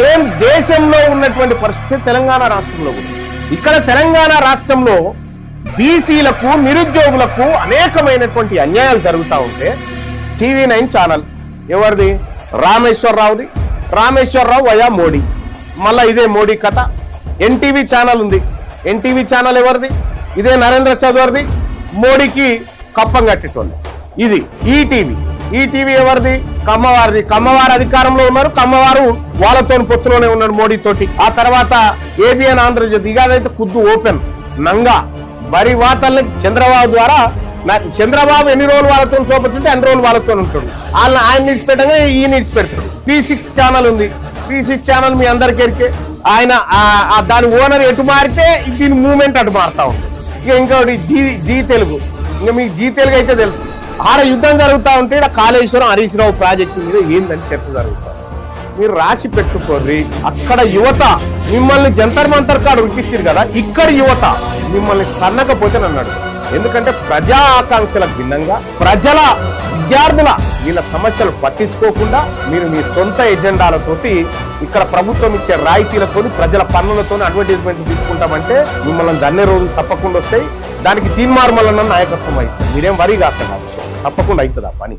Same దేశంలో ఉన్నటువంటి పరిస్థితి తెలంగాణ రాష్ట్రంలో ఉంది. ఇక్కడ తెలంగాణ రాష్ట్రంలో బీసీలకు నిరుద్యోగులకు అనేకమైనటువంటి అన్యాయాలు జరుగుతూ ఉంటే TV9 ఛానల్ ఎవరిది? రామేశ్వరరావుది. రామేశ్వరరావు వయా మోడీ, మళ్ళా ఇదే మోడీ కథ. ఎన్టీవీ ఛానల్ ఉంది. ఎన్టీవీ ఛానల్ ఎవరిది? ఇదే నరేంద్ర చౌదరిది. మోడీకి కప్పం కట్టేటోళ్ళు. ఇది ఈటీవీ ఎవరిది? కమ్మవారిది. కమ్మవారు అధికారంలో ఉన్నారు. కమ్మవారు వాళ్ళతో పొత్తులోనే ఉన్నాడు మోడీతోటి. ఆ తర్వాత ఏబిఎన్ ఆంధ్రజ్యోతి, ఇదైతే కుద్దు ఓపెన్ నంగా బరి వాతల్ని చంద్రబాబు ద్వారా. చంద్రబాబు ఎన్ని రోజులు వాళ్ళతో సోపతుంటే అన్ని రోజులు వాళ్ళతో ఉంటాడు. వాళ్ళని ఆయన నీడ్స్ పెట్టగా ఈ నీడ్స్ పెడతాడు. P6 ఛానల్ ఉంది. P6 ఛానల్ మీ అందరికి ఎరికే. ఆయన దాని ఓనర్ ఎటు మారితే దీని మూవ్మెంట్ అటు మారుతా ఉంటుంది. ఇక ఇంకోటి జీ తెలుగు. ఇంకా మీకు జీ తెలుగు అయితే తెలుసు. ఆడ యుద్ధం జరుగుతూ ఉంటే ఇక్కడ కాళేశ్వరం హరీష్ రావు ప్రాజెక్టు మీద ఏందని చర్చ జరుగుతుంది. మీరు రాసి పెట్టుకోర్రి. అక్కడ యువత మిమ్మల్ని జంతర్ మంతర్ కాడ ఉరికిచ్చారు కదా, ఇక్కడ యువత మిమ్మల్ని కన్నకపోతే అన్నాడు. ఎందుకంటే ప్రజా ఆకాంక్షలకు భిన్నంగా ప్రజల విద్యార్థుల వీళ్ళ సమస్యలు పట్టించుకోకుండా మీరు మీ సొంత ఎజెండాలతోటి ఇక్కడ ప్రభుత్వం ఇచ్చే రాయితీలతో ప్రజల పన్నులతో అడ్వర్టైజ్మెంట్ తీసుకుంటామంటే మిమ్మల్ని దన్నే రోజులు తప్పకుండా వస్తాయి. దానికి తీర్మార్మలన్న నాయకత్వం వహిస్తారు. మీరేం వరి కాకుండా తప్పకుండా అవుతుంది ఆ పని.